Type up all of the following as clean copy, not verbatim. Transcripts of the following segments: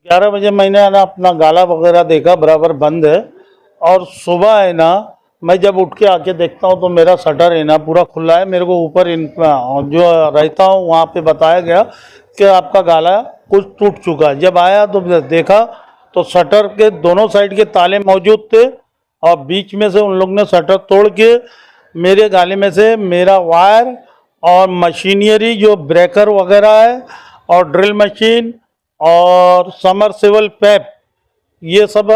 11 बजे मैंने है ना अपना गाला वगैरह देखा, बराबर बंद है। और सुबह है ना मैं जब उठ के आके देखता हूँ तो मेरा शटर है ना पूरा खुला है। मेरे को ऊपर जो रहता हूँ वहाँ पे बताया गया कि आपका गाला कुछ टूट चुका है। जब आया तो देखा तो शटर के दोनों साइड के ताले मौजूद थे और बीच में से उन लोग ने शटर तोड़ के मेरे गाले में से मेरा वायर और मशीनरी जो ब्रेकर वगैरह है और ड्रिल मशीन और समरसेबल पैप ये सब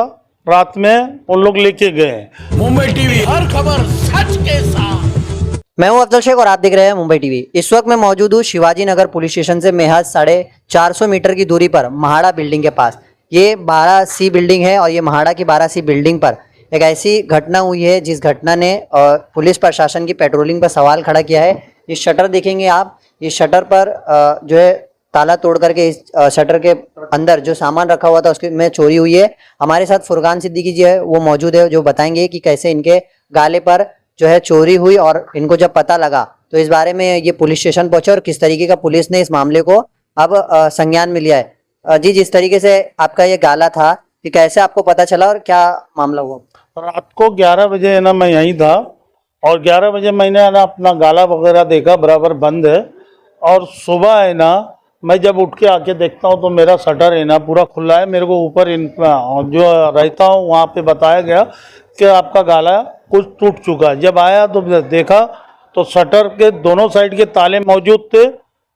रात में उन लोग लेके गए हैं। मुंबई टीवी हर खबर सच के साथ। मैं हूं अफजल शेख और आप देख रहे हैं मुंबई टीवी। इस वक्त मैं मौजूद हूं शिवाजी नगर पुलिस स्टेशन से महज 450 मीटर की दूरी पर महाड़ा बिल्डिंग के पास। ये 12C बिल्डिंग है और ये महाड़ा की 12C बिल्डिंग पर एक ऐसी घटना हुई है जिस घटना ने पुलिस प्रशासन की पेट्रोलिंग पर सवाल खड़ा किया है। ये शटर देखेंगे आप, ये शटर पर जो है ताला तोड़ करके इस शटर के अंदर जो सामान रखा हुआ था उसके में चोरी हुई है। हमारे साथ फुरकान सिद्दीकी जी है, वो मौजूद है, जो बताएंगे कि कैसे इनके गाले पर जो है चोरी हुई और इनको जब पता लगा तो इस बारे में ये पुलिस स्टेशन पहुंचे और किस तरीके का पुलिस ने इस मामले को अब संज्ञान में लिया है। जी, जिस तरीके से आपका ये गाला था, कि कैसे आपको पता चला और क्या मामला हुआ? रात को 11 बजे है ना मैं यहीं था और 11 बजे मैंने है ना अपना गाला वगैरह देखा, बराबर बंद है। और सुबह है ना मैं जब उठ के आके देखता हूँ तो मेरा शटर है ना पूरा खुला है। मेरे को ऊपर जो रहता हूँ वहाँ पे बताया गया कि आपका गाला कुछ टूट चुका है। जब आया तो देखा तो शटर के दोनों साइड के ताले मौजूद थे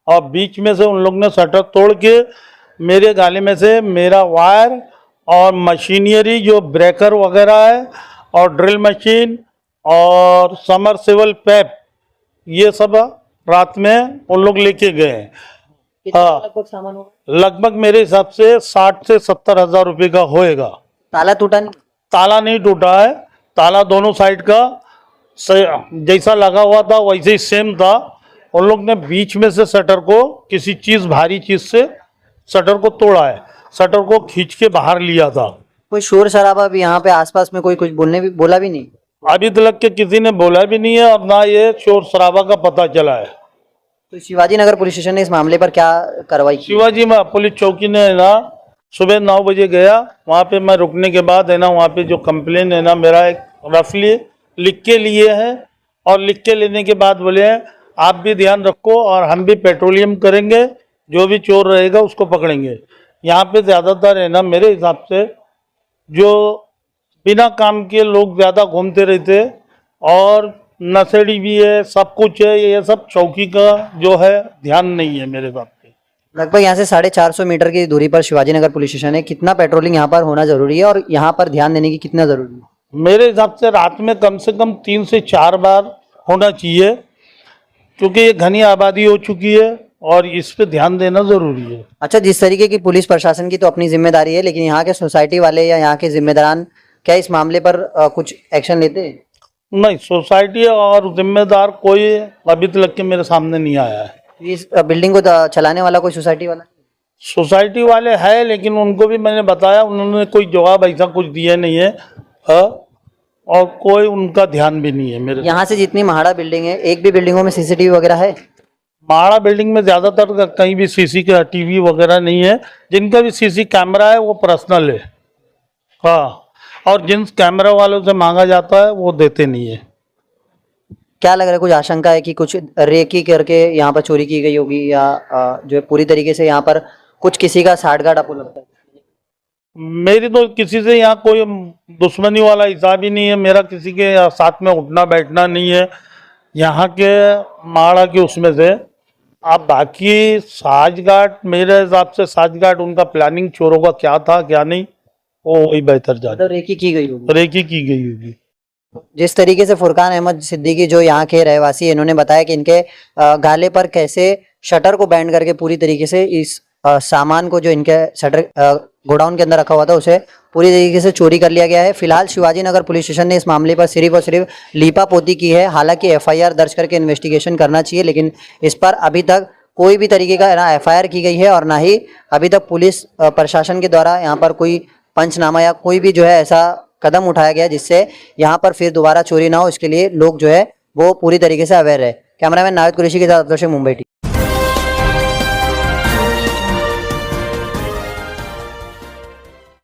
और बीच में से उन लोग ने शटर तोड़ के मेरे गाले में से मेरा वायर और मशीनरी जो ब्रेकर वगैरह है और ड्रिल मशीन और समरसेबल पैप ये सब रात में उन लोग लेके गए हैं। हाँ, लगभग सामान होगा? लगभग मेरे हिसाब से 60 से 70 हज़ार रुपये का होएगा। ताला टूटा नहीं? ताला नहीं टूटा है, ताला दोनों साइड का जैसा लगा हुआ था वैसे ही सेम था। उन लोग ने बीच में से शटर को किसी चीज़ भारी चीज़ से शटर को तोड़ा है, शटर को खींच के बाहर लिया था। कोई शोर शराबा भी यहाँ पे आसपास में कोई कुछ बोला भी नहीं? अभी तक के किसी ने बोला भी नहीं है और ना ये शोर शराबा का पता चला है। तो शिवाजी नगर पुलिस स्टेशन ने इस मामले पर क्या कार्रवाई की? शिवाजी में पुलिस चौकी ने है ना सुबह 9 बजे गया, वहाँ पे मैं रुकने के बाद है ना वहाँ पे जो कंप्लेन है ना मेरा एक रफली लिख के लिए है और लिख के लेने के बाद बोले हैं आप भी ध्यान रखो और हम भी पेट्रोलियम करेंगे, जो भी चोर रहेगा उसको पकड़ेंगे। यहाँ पे ज़्यादातर है ना मेरे हिसाब से जो बिना काम के लोग ज़्यादा घूमते रहते और नशेड़ी भी है, सब कुछ है। ये सब चौकी का जो है ध्यान नहीं है मेरे हिसाब से। लगभग यहाँ से 450 मीटर की दूरी पर शिवाजी नगर पुलिस स्टेशन है। कितना पेट्रोलिंग यहाँ पर होना जरूरी है और यहाँ पर ध्यान देने की कितना जरूरी है? मेरे हिसाब से रात में कम से कम 3 से 4 बार होना चाहिए, क्योंकि ये घनी आबादी हो चुकी है और इस पे ध्यान देना जरूरी है। अच्छा, जिस तरीके की पुलिस प्रशासन की तो अपनी जिम्मेदारी है, लेकिन यहाँ के सोसाइटी वाले या यहाँ के जिम्मेदारान क्या इस मामले पर कुछ एक्शन लेते हैं? नहीं, सोसाइटी और जिम्मेदार कोई अभी तक के मेरे सामने नहीं आया है। इस बिल्डिंग को चलाने वाला कोई सोसाइटी वाला? सोसाइटी वाले हैं, लेकिन उनको भी मैंने बताया, उन्होंने कोई जवाब ऐसा कुछ दिया नहीं है। हाँ, और कोई उनका ध्यान भी नहीं है मेरे। यहाँ से जितनी महाड़ा बिल्डिंग है, एक भी बिल्डिंगों में सीसीटीवी वगैरह है? महाड़ा बिल्डिंग में ज़्यादातर कहीं भी सीसी का टीवी वगैरह नहीं है। जिनका भी सीसी कैमरा है वो पर्सनल है। हाँ, और जिन कैमरा वालों से मांगा जाता है वो देते नहीं है। क्या लग रहा है, कुछ आशंका है कि कुछ रेकी करके यहाँ पर चोरी की गई होगी या जो है पूरी तरीके से यहाँ पर कुछ किसी का साठगांठ आपको लगता है? मेरी तो किसी से यहाँ कोई दुश्मनी वाला हिसाब ही नहीं है। मेरा किसी के साथ में उठना बैठना नहीं है यहाँ के महाड़ा के उसमें से। अब बाकी साठगांठ, मेरे हिसाब से साठगांठ उनका प्लानिंग चोरों का क्या था क्या नहीं वो वही बेहतर जाने। तो रेकी की गई होगी? रेकी की गई होगी। जिस तरीके से फुरकान अहमद सिद्दीकी जो यहाँ के रहवासी, इन्होंने बताया कि इनके गाले पर कैसे शटर को बैंड करके पूरी तरीके से इस सामान को जो इनके शटर गोडाउन के अंदर रखा हुआ था उसे पूरी तरीके से चोरी कर लिया गया है। फिलहाल शिवाजी नगर पुलिस स्टेशन ने इस मामले पर सिर्फ और सिर्फ लीपापोती की है। हालांकि एफआईआर दर्ज करके इन्वेस्टिगेशन करना चाहिए, लेकिन इस पर अभी तक कोई भी तरीके का ना एफआईआर की गई है और ना ही अभी तक पुलिस प्रशासन के द्वारा यहाँ पर कोई पंचनामा या कोई भी जो है ऐसा कदम उठाया गया जिससे यहाँ पर फिर दोबारा चोरी ना हो। इसके लिए लोग जो है वो पूरी तरीके से अवेयर है। कैमरामैन नाविद कुरैशी के साथ मुंबई टीवी।